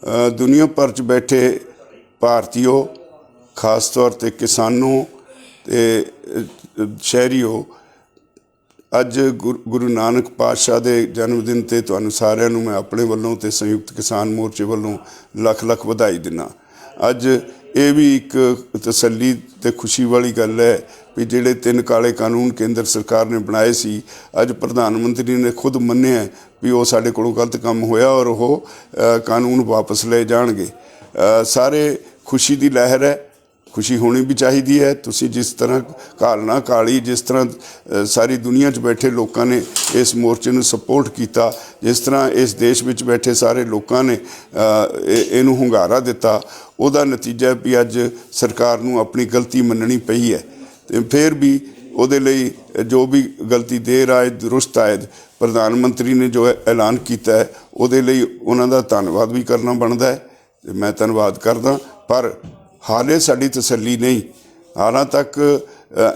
दुनिया भर च बैठे भारतीयों, खास तौर पर किसानों ते शहरीओ, अज गुरु नानक पातशाह के जन्मदिन ते तुहानू सारिਆਂ ਨੂੰ मैं अपने वालों ते संयुक्त किसान मोर्चे वालों लख लख बधाई दिना। अज ये भी एक तसल्ली ते खुशी वाली गल है भी जिहड़े 3 काले कानून केंद्र सरकार ने बनाए सी, अज प्रधानमंत्री ने खुद मन्निया भी वो साडे कोलों गलत काम होया और वो कानून वापस ले जाणगे। सारे खुशी की लहर है, खुशी होनी भी चाहिए है। तुसी जिस तरह घालना काली, जिस तरह सारी दुनिया च बैठे लोगों ने इस मोर्चे में सपोर्ट किया, जिस तरह इस देश में बैठे सारे लोगों ने इनू हुंगारा दिता, उहदा नतीजा भी अज सरकार नू अपनी गलती मननी पई है। तो फिर भी उहदे लई जो भी गलती देर आए दुरुस्त आयद प्रधानमंत्री ने जो ऐलान किया है उहदे लई उन्हां दा धन्नवाद भी करना बनता है। तो मैं धन्नवाद करदा, पर हाले साड़ी तसल्ली नहीं। हालां तक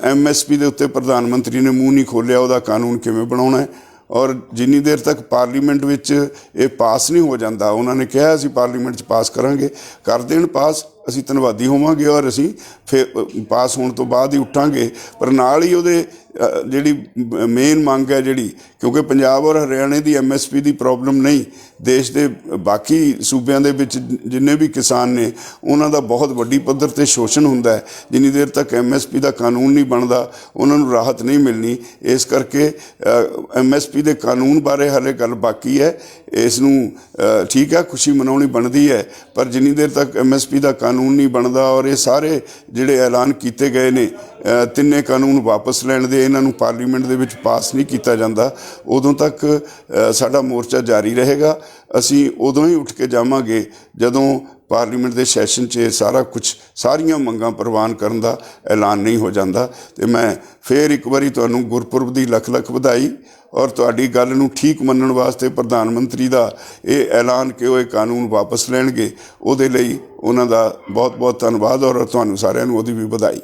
MSP के उत्ते प्रधानमंत्री ने मूँह नहीं खोलिया उहदा कानून किवें बनाउणा है, और जिन्नी देर तक पार्लीमेंट विच ये पास नहीं हो जाता, उन्होंने कहा असीं पार्लीमेंट च पास करांगे, कर देण पास, असीं धन्नवादी होवांगे और असीं फिर पास होने तो बाद ही उठांगे। पर नाल ही उहदे जिहड़ी मेन मंग है जिहड़ी, क्योंकि पंजाब और हरियाणे की MSP की प्रॉब्लम नहीं, देश के बाकी सूबों के विच जिन्ने भी किसान ने उन्हां दा बहुत वड्डी पद्धर ते शोषण हुंदा है। जिन्नी देर तक MSP का कानून नहीं बनता उन्हां नूं राहत नहीं मिलनी। इस करके MSP के कानून बारे हाले गल बाकी है। इसनूं ठीक है, खुशी मनाउणी बनती है, पर जिन्नी देर तक MSP का कानून नहीं बनता और ये सारे जिहड़े ऐलान किए गए ने 3 कानून वापस लैण दे, इन्हां नूं पार्लीमेंट दे विच पास नहीं किया जाता, उदों तक साडा मोर्चा जारी रहेगा। असीं उदों ही उठ के जावांगे जदों पार्लीमेंट के सैशन च सारा कुछ सारियां मंगां प्रवान करन दा ऐलान नहीं हो जाता। तो मैं फिर एक बारी तुहानूं गुरपुरब की लख लख बधाई और तुहाडी गल नूं ठीक मनण वास्ते प्रधानमंत्री का ये ऐलान कि वो कानून वापस लैणगे, उहदे लई उन्हां दा बहुत बहुत धन्नवाद और तुहानूं सारिआं नूं उहदी भी बधाई।